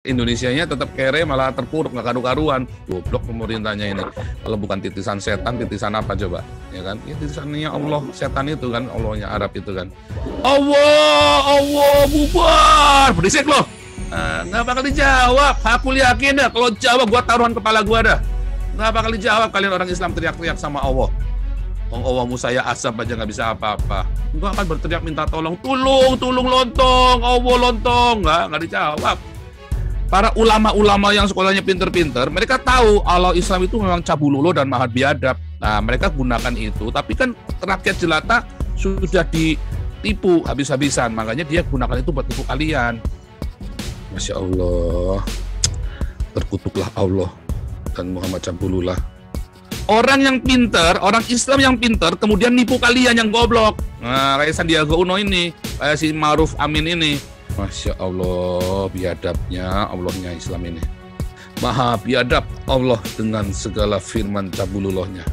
Indonesianya tetap kere, malah terpuruk, nggak karu-karuan. Goblok pemerintahnya ini. Kalau bukan titisan setan, titisan apa coba? Ya kan? Ya titisannya Allah, setan itu kan, Allahnya Arab itu kan. Allah bubar, berisik loh. Nggak bakal dijawab. Aku yakin dah, kalau jawab gua taruhan kepala gua dah. Nggak bakal dijawab kalian orang Islam teriak-teriak sama Allah. Allah saya asap aja nggak bisa apa-apa. Gua akan berteriak minta tolong lontong, Allah lontong, nggak dijawab. Para ulama-ulama yang sekolahnya pinter-pinter, mereka tahu Allah Islam itu memang cabululo dan maha biadab. Nah, mereka gunakan itu, tapi kan rakyat jelata sudah ditipu habis-habisan, makanya dia gunakan itu buat tipu kalian. Masya Allah, terkutuklah Allah dan Muhammad cabulullah. Orang yang pinter, orang Islam yang pinter, kemudian nipu kalian yang goblok. Nah, kayak Sandiaga Uno ini, kayak si Ma'ruf Amin ini. Masya Allah, biadabnya Allahnya Islam ini. Maha biadab Allah dengan segala firman cabululohnya.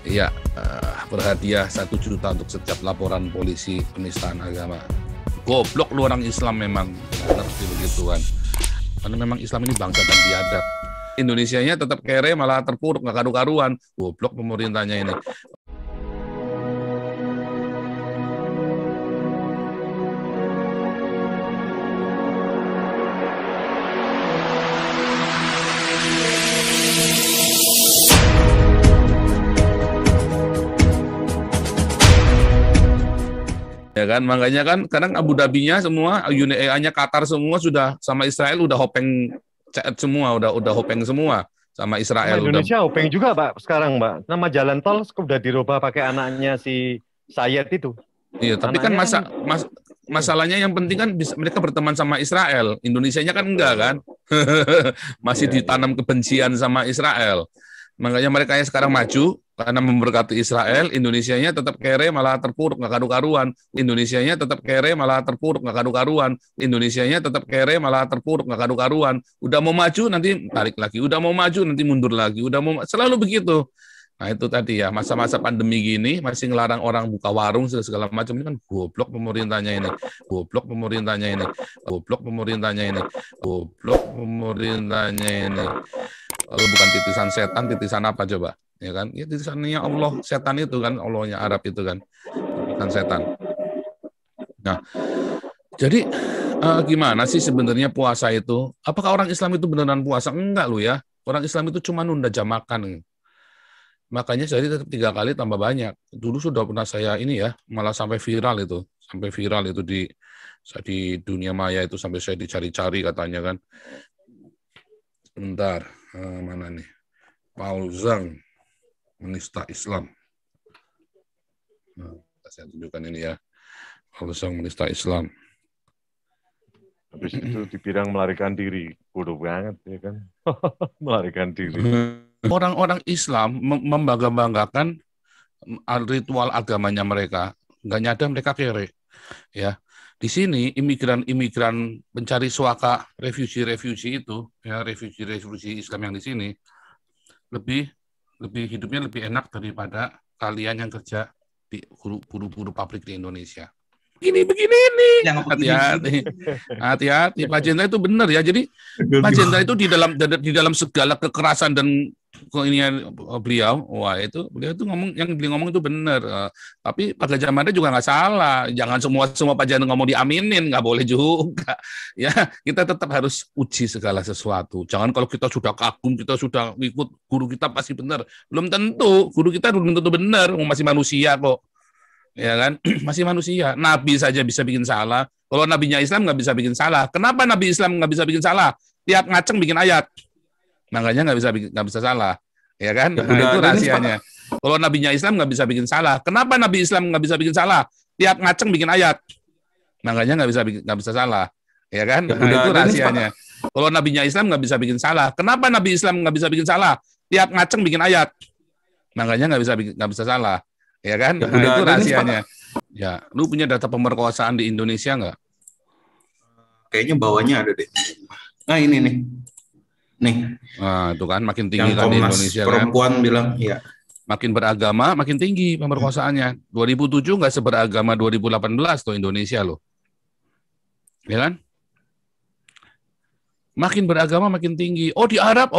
Iya, berhadiah 1 juta untuk setiap laporan polisi penistaan agama. Goblok lu orang Islam memang, ngerti begituan. Karena memang Islam ini bangsa dan biadab. Indonesianya tetap kere, malah terpuruk, nggak karu-karuan. Goblok pemerintahnya ini. Ya kan, makanya kan kadang Abu Dhabi-nya semua, UAE-nya Qatar semua sudah sama Israel udah hopeng chat semua, udah hopeng semua sama Israel. Sama Indonesia hopeng juga, Pak, sekarang, Pak. Nama jalan tol udah dirubah pakai anaknya si Sayed itu. Iya, tapi kan masalahnya yang penting kan mereka berteman sama Israel. Indonesianya kan enggak kan? Masih ditanam kebencian sama Israel. Makanya mereka yang sekarang maju karena memberkati Israel, Indonesianya tetap kere, malah terpuruk, nggak karu-karuan. Indonesianya tetap kere, malah terpuruk, nggak karu-karuan. Indonesianya tetap kere, malah terpuruk, nggak karu-karuan. Udah mau maju nanti tarik lagi, udah mau maju nanti mundur lagi, selalu begitu. Nah itu tadi ya, masa-masa pandemi gini masih ngelarang orang buka warung segala macam, ini kan goblok pemerintahnya ini, goblok pemerintahnya ini, goblok pemerintahnya ini, goblok pemerintahnya ini. Kalau bukan titisan setan, titisan apa coba? Ya kan? Ya titisannya Allah, setan itu kan, Allahnya Arab itu kan, titisan setan. Nah, jadi gimana sih sebenarnya puasa itu? Apakah orang Islam itu beneran puasa? Enggak loh ya. Orang Islam itu cuma nunda jam makan. Makanya jadi tetap 3 kali tambah banyak. Dulu sudah pernah saya ini ya, malah sampai viral itu di dunia maya itu, sampai saya dicari-cari katanya kan. Sebentar, mana nih? Paul Zhang menista Islam. Nah, saya tunjukkan ini ya. Paul Zhang menista Islam. Habis itu dibilang melarikan diri. Bodoh banget ya kan. Melarikan diri. Orang-orang Islam membangga-banggakan ritual agamanya mereka. Nggak nyadar mereka kere. Ya. Di sini imigran pencari suaka, refugee itu, ya refugee Islam yang di sini lebih hidupnya lebih enak daripada kalian yang kerja di buru-buru pabrik di Indonesia. Begini hati-hati Pak Jenderal itu benar ya. Jadi Pak Jenderal itu di dalam segala kekerasan dan keinian beliau itu ngomong itu benar. Tapi Pak Gajah Mada juga nggak salah. Jangan semua Pak Jenderal ngomong diaminin, nggak boleh juga. Ya, kita tetap harus uji segala sesuatu. Jangan kalau kita sudah kagum, kita sudah ikut guru kita pasti benar. Belum tentu, guru kita belum tentu benar, masih manusia kok. Ya kan, masih manusia. Nabi saja bisa bikin salah. Kalau nabinya Islam nggak bisa bikin salah. Kenapa Nabi Islam nggak bisa bikin salah? Tiap ngaceng bikin ayat, makanya nggak bisa salah. Ya kan, itu rahasianya. Kalau nabinya Islam nggak bisa bikin salah. Kenapa Nabi Islam nggak bisa bikin salah? Tiap ngaceng bikin ayat, makanya nggak bisa salah. Ya kan, itu rahasianya. Kalau nabinya Islam nggak bisa bikin salah. Kenapa Nabi Islam nggak bisa bikin salah? Tiap ngaceng bikin ayat, makanya nggak bisa salah. Ya kan, itu rahasianya. Ya, lu punya data pemerkosaan di Indonesia nggak? Kayaknya bawahnya ada deh. Nah ini nih. Nah itu kan makin tinggi yang kan di Komnas Indonesia perempuan kan. bilang, ya. Makin beragama, makin tinggi pemerkosaannya. 2007 nggak seberagama 2018 tuh Indonesia loh. Ya kan? Makin beragama makin tinggi. Oh di Arab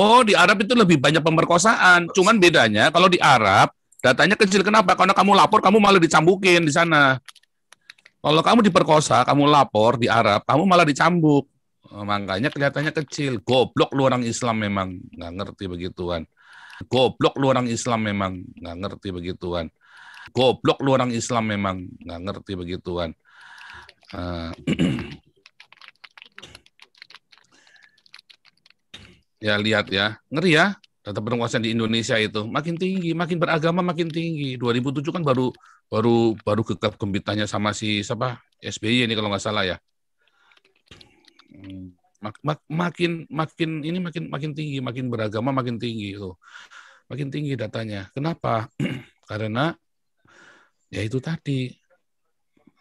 itu lebih banyak pemerkosaan. Cuman bedanya kalau di Arab datanya kecil. Kenapa? Karena kamu lapor, kamu malah dicambukin di sana. Kalau kamu diperkosa, kamu lapor di Arab, kamu malah dicambuk. Makanya kelihatannya kecil. Goblok lu orang Islam memang nggak ngerti begituan. Goblok lu orang Islam memang nggak ngerti begituan. Goblok lu orang Islam memang nggak ngerti begituan. Ya lihat ya, ngeri ya. Data penguasaan di Indonesia itu makin tinggi, makin beragama makin tinggi. 2007 kan baru gegap gempitanya sama si siapa SBY ini kalau nggak salah ya. Makin tinggi, makin beragama makin tinggi itu. Makin tinggi datanya. Kenapa? Karena ya itu tadi.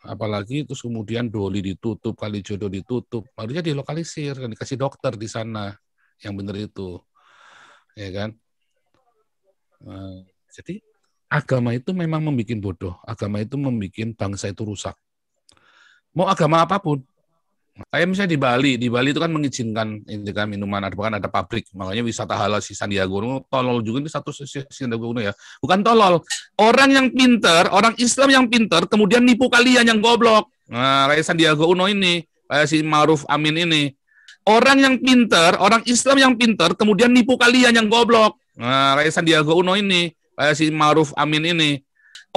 Apalagi terus kemudian Doli ditutup, Kalijodo ditutup, harusnya dilokalisir, kan dikasih dokter di sana yang benar itu, ya kan? Jadi agama itu memang membuat bodoh, agama itu membuat bangsa itu rusak. Mau agama apapun, kayak misalnya di Bali itu kan mengizinkan ini kan minuman, bahkan ada pabrik, makanya wisata halal si Sandiaga Uno, tolol juga ini satu Sandiaga Uno ya, bukan tolol, orang yang pinter, orang Islam yang pinter, kemudian nipu kalian yang goblok, nah kayak Sandiaga Uno ini, kayak si Ma'ruf Amin ini, orang yang pinter, orang Islam yang pinter, kemudian nipu kalian yang goblok, nah kayak Sandiaga Uno ini, kayak si Ma'ruf Amin ini,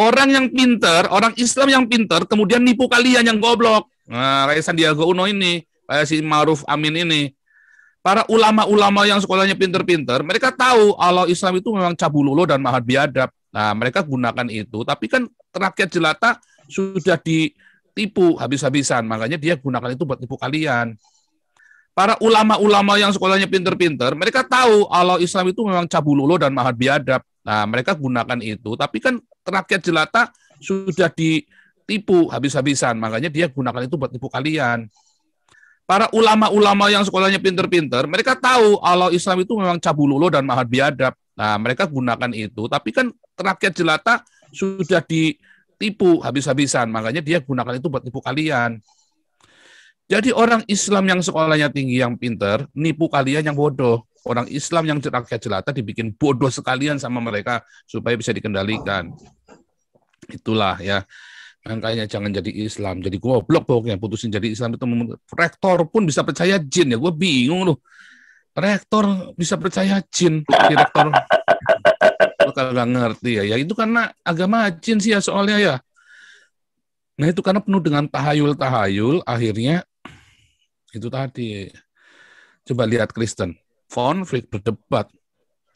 orang yang pinter, orang Islam yang pinter, kemudian nipu kalian yang goblok. Nah, kayak Sandiaga Uno ini, kayak si Ma'ruf Amin ini. Para ulama-ulama yang sekolahnya pinter-pinter, mereka tahu kalau Islam itu memang cabululo dan mahat biadab. Nah, mereka gunakan itu. Tapi kan rakyat jelata sudah ditipu habis-habisan. Makanya dia gunakan itu buat tipu kalian. Para ulama-ulama yang sekolahnya pinter-pinter, mereka tahu kalau Islam itu memang cabululo dan mahat biadab. Nah, mereka gunakan itu. Tapi kan rakyat jelata sudah ditipu habis-habisan. Makanya dia gunakan itu buat tipu kalian. Para ulama-ulama yang sekolahnya pinter-pinter, mereka tahu kalau Islam itu memang cabululo dan mahat biadab. Nah, mereka gunakan itu. Tapi kan rakyat jelata sudah ditipu habis-habisan. Makanya dia gunakan itu buat tipu kalian. Jadi orang Islam yang sekolahnya tinggi, yang pinter, nipu kalian yang bodoh. Orang Islam yang rakyat jelata dibikin bodoh sekalian sama mereka supaya bisa dikendalikan. Itulah ya. Makanya jangan jadi Islam, jadi goblok pokoknya. Putusin jadi Islam itu rektor pun bisa percaya jin ya. Gue bingung loh. Rektor bisa percaya jin, direktor. Lo kagak ngerti ya. Ya itu karena agama jin sih ya soalnya ya. Nah itu karena penuh dengan tahayul-tahayul, akhirnya itu tadi. Coba lihat Kristen, konflik, berdebat.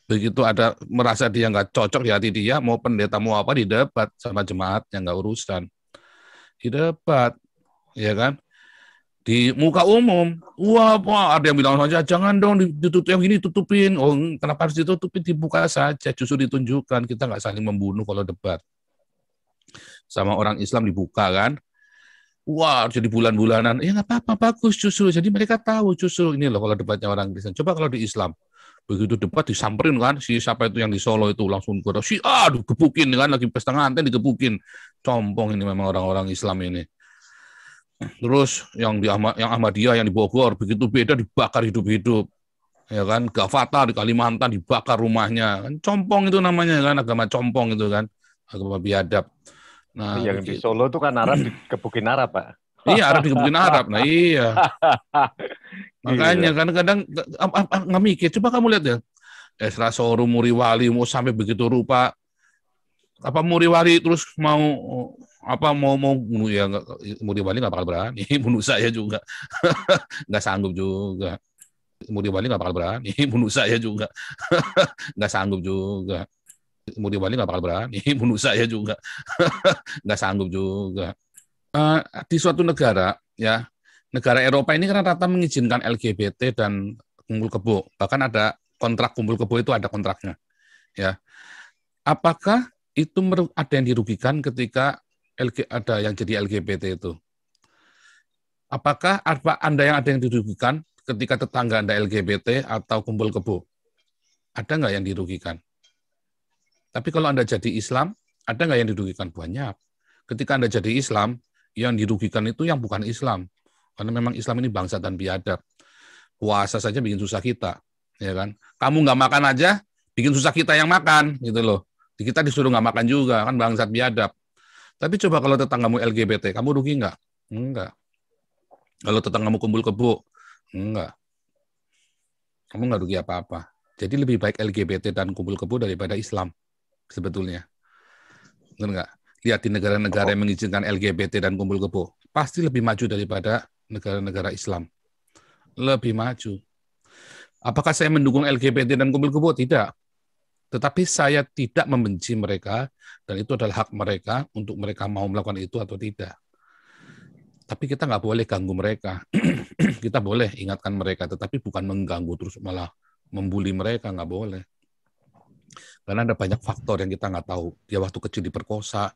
Begitu ada merasa dia nggak cocok di hati dia, mau pendeta mau apa didebat sama jemaat yang nggak urusan. Didebat, ya kan? Di muka umum, wah ada yang bilang saja jangan dong ditutup yang ini tutupin. Oh kenapa harus ditutupin? Dibuka saja, justru ditunjukkan kita nggak saling membunuh kalau debat. Sama orang Islam dibuka kan? Wah, jadi bulan-bulanan. Ya nggak apa-apa, bagus justru. Jadi mereka tahu justru ini loh kalau debatnya orang Kristen. Coba kalau di Islam, begitu debat disamperin kan, si siapa itu yang di Solo itu langsung ke aduh gebukin kan, lagi pesta nganten digebukin. Compong ini memang orang-orang Islam ini. Terus yang Ahmadiyah yang di Bogor begitu beda dibakar hidup-hidup. Ya kan, Gavata di Kalimantan dibakar rumahnya. Kan compong itu namanya kan, agama compong itu kan, agama biadab. Nah, yang di Solo itu kan Arab dikebukin Arab, Pak. Iya, Arab dikebukin Arab. Nah, iya. Makanya kadang-kadang nggak mikir. Coba kamu lihat ya. Esra Soru Muriwali mau sampai begitu rupa. Apa Muriwali terus mau bunuh ya? Muriwali nggak bakal berani. Bunuh saya juga. Nggak sanggup juga. Muriwali nggak bakal berani. Bunuh saya juga. Nggak sanggup juga. Muriwali nggak bakal berani. Bunuh saya juga. Nggak sanggup juga. Di suatu negara, ya, negara Eropa ini kan rata mengizinkan LGBT dan kumpul kebo. Bahkan ada kontrak kumpul kebo itu ada kontraknya. Ya, apakah itu ada yang dirugikan ketika ada yang jadi LGBT itu? Apakah Anda yang ada yang dirugikan ketika tetangga Anda LGBT atau kumpul kebo? Ada nggak yang dirugikan? Tapi kalau Anda jadi Islam, ada nggak yang dirugikan? Banyak. Ketika Anda jadi Islam, yang dirugikan itu yang bukan Islam. Karena memang Islam ini bangsa dan biadab. Puasa saja bikin susah kita, ya kan? Kamu nggak makan aja, bikin susah kita yang makan, gitu loh. Kita disuruh nggak makan juga, kan bangsat biadab. Tapi coba kalau tetanggamu LGBT, kamu rugi nggak? Enggak. Kalau tetanggamu kumpul kebo, enggak. Kamu nggak rugi apa-apa. Jadi lebih baik LGBT dan kumpul kebo daripada Islam, sebetulnya. Benar nggak? Lihat di negara-negara yang mengizinkan LGBT dan kumpul kebo, pasti lebih maju daripada negara-negara Islam. Lebih maju. Apakah saya mendukung LGBT dan kumpul kebo? Tidak. Tetapi saya tidak membenci mereka, dan itu adalah hak mereka untuk mereka mau melakukan itu atau tidak. Tapi kita nggak boleh ganggu mereka. Kita boleh ingatkan mereka, tetapi bukan mengganggu terus malah membuli mereka, nggak boleh. Karena ada banyak faktor yang kita nggak tahu. Dia waktu kecil diperkosa,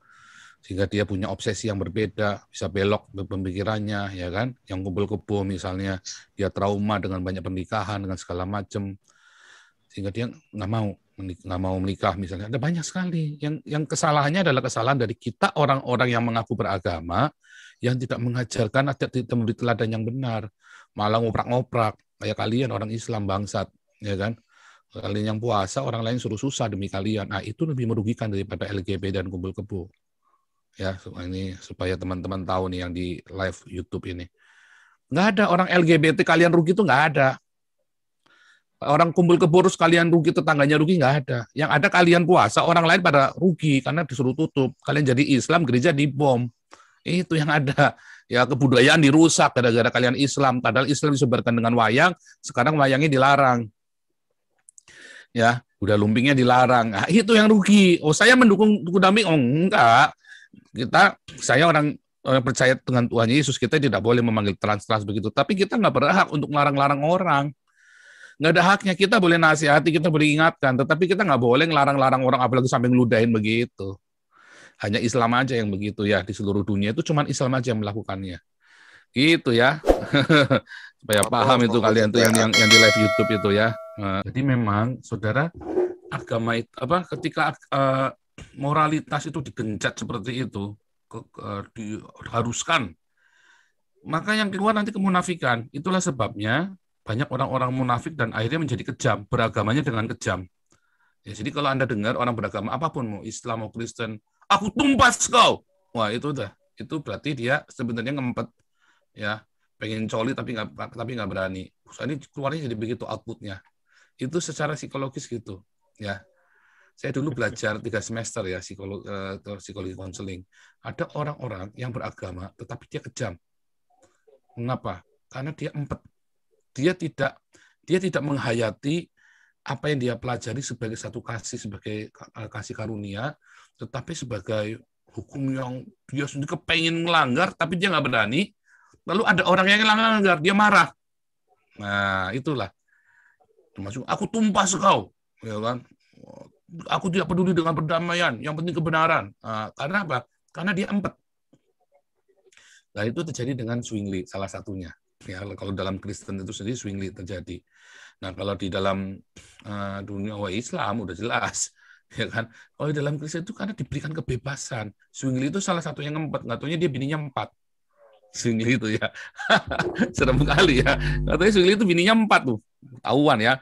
sehingga dia punya obsesi yang berbeda, bisa belok pemikirannya, ya kan? Yang kumpul kebo misalnya, dia trauma dengan banyak pernikahan, dengan segala macam, sehingga dia nggak mau menikah misalnya. Ada banyak sekali. Yang kesalahannya adalah kesalahan dari kita orang-orang yang mengaku beragama, yang tidak mengajarkan atau tidak memberi teladan yang benar, malah ngoprak-ngoprak kayak kalian orang Islam bangsat, ya kan? Kalian yang puasa, orang lain suruh susah demi kalian. Nah, itu lebih merugikan daripada LGBT dan kumpul kebo. Ya, ini supaya teman-teman tahu nih yang di live YouTube ini. Nggak ada orang LGBT kalian rugi itu nggak ada. Orang kumpul kebo terus kalian rugi, tetangganya rugi, nggak ada. Yang ada kalian puasa, orang lain pada rugi karena disuruh tutup. Kalian jadi Islam, gereja dibom. Itu yang ada. Ya, kebudayaan dirusak gara-gara kalian Islam. Padahal Islam disebarkan dengan wayang, sekarang wayangnya dilarang. Ya, udah lumpingnya dilarang. Nah, itu yang rugi. Oh, saya mendukung Kudami? Oh, enggak. Saya orang percaya dengan Tuhan Yesus, kita tidak boleh memanggil trans begitu. Tapi kita nggak berhak untuk melarang-larang orang. Nggak ada haknya. Kita boleh nasihati, kita boleh ingatkan. Tetapi kita nggak boleh ngelarang-larang orang, apalagi sampai ngeludahin begitu. Hanya Islam aja yang begitu ya. Di seluruh dunia itu cuma Islam aja yang melakukannya. Gitu ya. Supaya paham itu kalian tuh yang di live YouTube itu ya. Jadi memang saudara, agama itu ketika moralitas itu digenjot seperti itu, diharuskan, maka yang keluar nanti kemunafikan. Itulah sebabnya banyak orang-orang munafik dan akhirnya menjadi kejam, beragamanya dengan kejam. Ya, jadi kalau Anda dengar orang beragama apapun, mau Islam mau Kristen, aku tumpas kau. Wah, itu berarti dia sebenarnya ngempet, ya, pengen coli tapi nggak berani. Ini keluarnya jadi begitu outputnya. Itu secara psikologis gitu, ya. Saya dulu belajar 3 semester ya psikologi konseling. Ada orang-orang yang beragama tetapi dia kejam. Mengapa? Karena dia empet. Dia tidak menghayati apa yang dia pelajari sebagai satu kasih, sebagai kasih karunia, tetapi sebagai hukum yang dia sendiri kepengen melanggar, tapi dia nggak berani. Lalu ada orang yang melanggar, dia marah. Nah, itulah. Termasuk, aku tumpas kau. Ya kan? Aku tidak peduli dengan perdamaian, yang penting kebenaran. Nah, karena apa? Karena dia empet. Nah, itu terjadi dengan Zwingli, salah satunya. Ya, kalau dalam Kristen itu sendiri Zwingli terjadi. Nah, kalau di dalam dunia Islam udah jelas, ya kan? Kalau di dalam Kristen itu karena diberikan kebebasan. Zwingli itu salah satu yang ngempet, nggak taunya dia bininya 4. Zwingli itu ya, serem kali ya. Katanya Zwingli itu bininya 4 tuh, tahuan ya.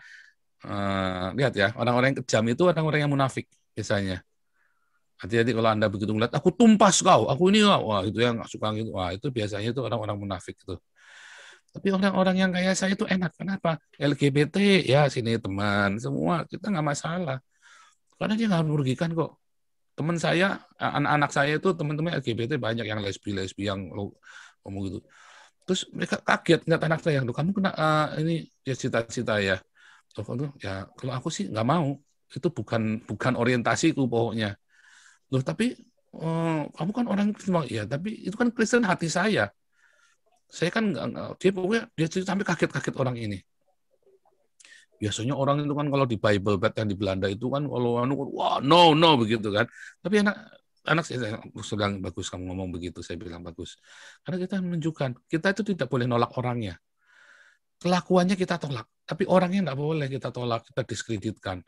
Lihat ya, orang-orang yang kejam itu orang-orang yang munafik biasanya. Hati-hati kalau Anda begitu melihat, aku tumpas kau, aku ini, wah itu yang nggak suka gitu. Wah itu biasanya itu orang-orang munafik itu. Tapi orang-orang yang kayak saya itu enak. Kenapa? LGBT, ya sini teman, semua. Kita nggak masalah. Karena dia nggak merugikan kok. Teman saya, anak-anak saya itu, teman-teman LGBT banyak yang lesbi yang ngomong gitu. Terus mereka kaget, ngeliat anak saya, kamu kena ini ya cita-cita ya. Ya kalau aku sih nggak mau. Itu bukan orientasiku pokoknya. Loh, tapi kamu kan orang Kristen. Ya, tapi itu kan Kristen hati saya. Saya kan dia sampai kaget-kaget orang ini. Biasanya orang itu kan kalau di Bible Belt yang di Belanda itu kan kalau wah no begitu kan. Tapi anak saya sedang bagus kamu ngomong begitu, saya bilang bagus. Karena kita menunjukkan kita itu tidak boleh nolak orangnya. Kelakuannya kita tolak, tapi orangnya nggak boleh kita tolak, kita diskreditkan.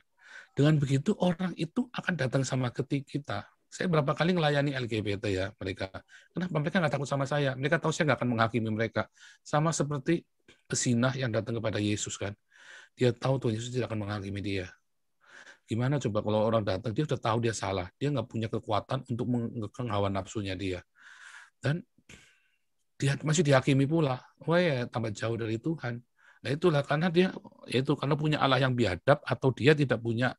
Dengan begitu orang itu akan datang sama kita. Saya berapa kali melayani LGBT ya mereka. Kenapa mereka nggak takut sama saya? Mereka tahu saya nggak akan menghakimi mereka. Sama seperti pezinah yang datang kepada Yesus kan. Dia tahu Tuhan Yesus tidak akan menghakimi dia. Gimana coba kalau orang datang, dia sudah tahu dia salah. Dia nggak punya kekuatan untuk mengekang hawa nafsunya dia. Dan dia masih dihakimi pula. Wah ya, tambah jauh dari Tuhan. Nah itulah karena dia, yaitu karena punya Allah yang biadab atau dia tidak punya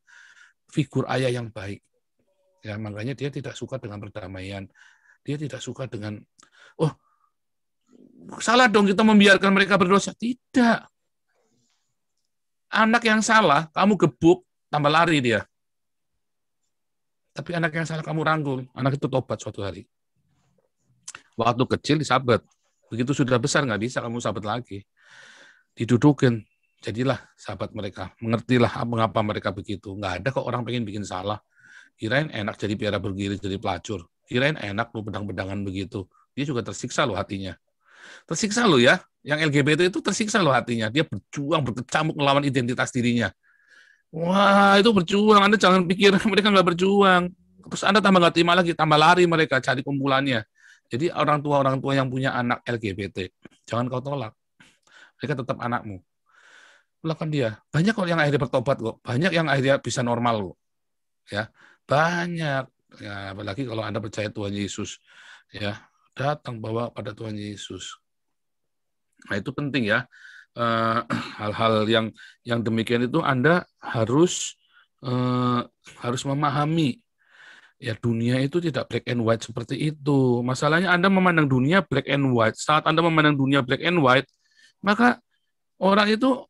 figur ayah yang baik. Ya, makanya dia tidak suka dengan perdamaian. Dia tidak suka dengan, oh, salah dong kita membiarkan mereka berdosa. Tidak. Anak yang salah, kamu gebuk, tambah lari dia. Tapi anak yang salah kamu rangkul, anak itu tobat suatu hari. Waktu kecil disabat. Begitu sudah besar nggak bisa kamu sabat lagi. Didudukin. Jadilah sahabat mereka. Mengertilah mengapa mereka begitu. Nggak ada kok orang pengen bikin salah. Kirain enak jadi piara bergilir, jadi pelacur. Kirain enak lu pedang-pedangan begitu. Dia juga tersiksa loh hatinya. Tersiksa loh ya. Yang LGBT itu tersiksa loh hatinya. Dia berjuang, berkecamuk melawan identitas dirinya. Wah, itu berjuang. Anda jangan pikir mereka nggak berjuang. Terus Anda tambah nggak terima lagi, tambah lari mereka cari kumpulannya. Jadi orang tua yang punya anak LGBT, jangan kau tolak. Mereka tetap anakmu. Lakukan dia. Banyak kok yang akhirnya bertobat kok. Banyak yang akhirnya bisa normal kok. Ya, banyak. Ya, apalagi kalau Anda percaya Tuhan Yesus. Ya, datang bawa pada Tuhan Yesus. Nah, itu penting ya. Hal-hal yang demikian itu Anda harus memahami. Ya dunia itu tidak black and white seperti itu. Masalahnya Anda memandang dunia black and white. Saat Anda memandang dunia black and white, maka orang itu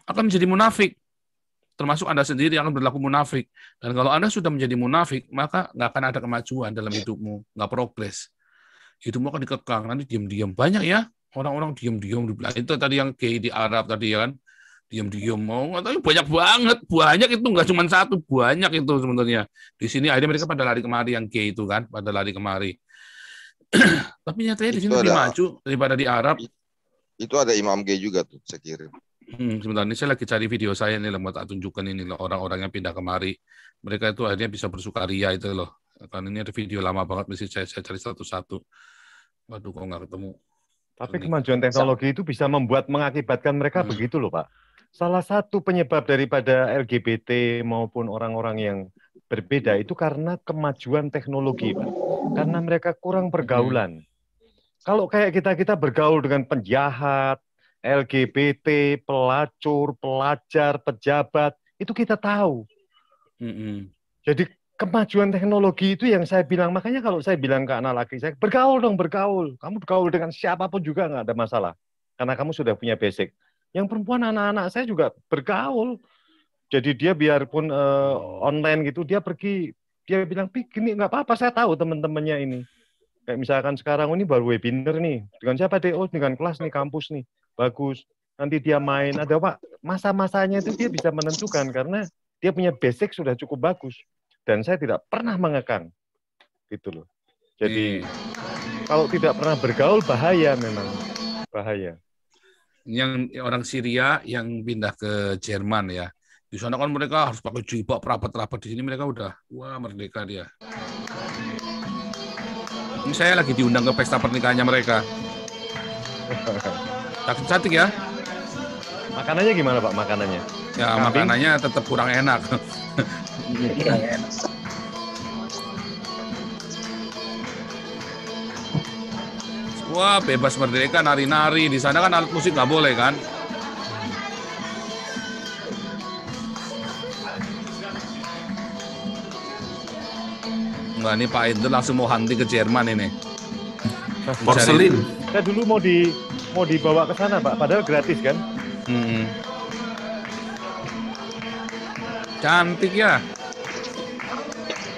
akan menjadi munafik. Termasuk Anda sendiri akan berlaku munafik. Dan kalau Anda sudah menjadi munafik, maka nggak akan ada kemajuan dalam hidupmu, nggak progres. Hidupmu akan dikekang, nanti diam-diam. Banyak ya orang-orang diam-diam. Itu tadi yang gay di Arab tadi ya kan. Diam-diam mau, tapi banyak banget, itu nggak cuma satu, banyak itu sebenarnya. Di sini akhirnya mereka pada lari kemari yang gay itu kan, pada lari kemari. Tapi nyatanya di sini lebih maju daripada di Arab. Itu ada imam gay juga tuh, saya kirim. Sebentar, ini saya lagi cari video saya nih, mau tak tunjukkan ini loh, orang-orang yang pindah kemari. Mereka itu akhirnya bisa bersukaria itu loh. Karena ini ada video lama banget, mesti saya cari satu-satu. Waduh, kok nggak ketemu. Tapi kemajuan teknologi itu bisa mengakibatkan mereka begitu loh, Pak. Salah satu penyebab daripada LGBT maupun orang-orang yang berbeda itu karena kemajuan teknologi, Pak. Karena mereka kurang pergaulan. Kalau kayak kita bergaul dengan penjahat, LGBT, pelacur, pelajar, pejabat, itu kita tahu. Jadi kemajuan teknologi itu yang saya bilang, makanya kalau saya bilang ke anak laki saya, bergaul dong, bergaul. Kamu bergaul dengan siapapun juga nggak ada masalah. Karena kamu sudah punya basic. Yang perempuan anak-anak saya juga bergaul. Jadi dia biarpun online gitu, dia pergi, dia bilang, gini nggak apa-apa, saya tahu teman-temannya ini. Kayak misalkan sekarang ini baru webinar nih, dengan siapa deh? Oh, dengan kelas nih, kampus nih, bagus. Nanti dia main, ada Pak, masa-masanya itu dia bisa menentukan karena dia punya basic sudah cukup bagus. Dan saya tidak pernah mengekang, gitu loh. Jadi kalau tidak pernah bergaul bahaya memang, bahaya. Yang orang Syria yang pindah ke Jerman ya. Di sana kan mereka harus pakai jilbab rapat-rapat, di sini mereka udah wah merdeka dia. Ini saya lagi diundang ke pesta pernikahannya mereka. Cantik ya. Makanannya gimana Pak makanannya? Ya kambing? Makanannya tetap kurang enak. Wah, bebas merdeka, nari-nari. Di sana kan alat musik nggak boleh kan? Nggak, ini Pak Indra langsung mau hunting ke Jerman ini. Porselin. Saya dulu mau dibawa ke sana Pak, padahal gratis kan? Cantik ya.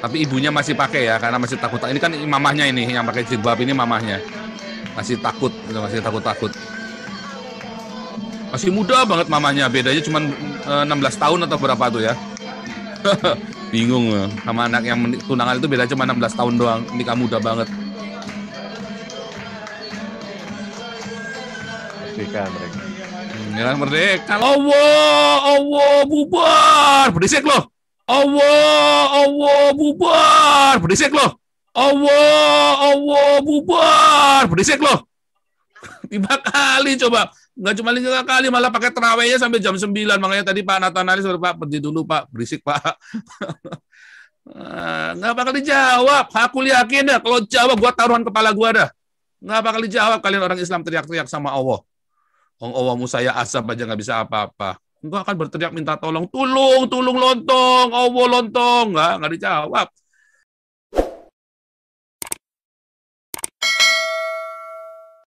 Tapi ibunya masih pakai ya, karena masih takut. Ini kan mamahnya ini yang pakai jilbab, ini mamahnya. Masih takut. Masih muda banget mamanya, bedanya cuma 16 tahun atau berapa tuh ya. Bingung sama anak yang tunangan itu beda cuma 16 tahun doang, nikah muda banget. Merdeka mereka. Ya kan merdeka. Allah bubar, berisik loh. Allah bubar, berisik loh. Allah bubar, berisik loh. 5 kali coba. Nggak cuma 5 kali, malah pakai terawihnya sampai jam 9. Makanya tadi Pak Natanalis, Pak, berhenti dulu Pak, berisik Pak. Nggak bakal dijawab. Aku yakin ya, kalau jawab gua taruhan kepala gua dah. Nggak bakal dijawab kalian orang Islam teriak-teriak sama Allah. Allahmu saya azab aja nggak bisa apa-apa. Engkau akan berteriak minta tolong lontong, Allah lontong. Nggak dijawab.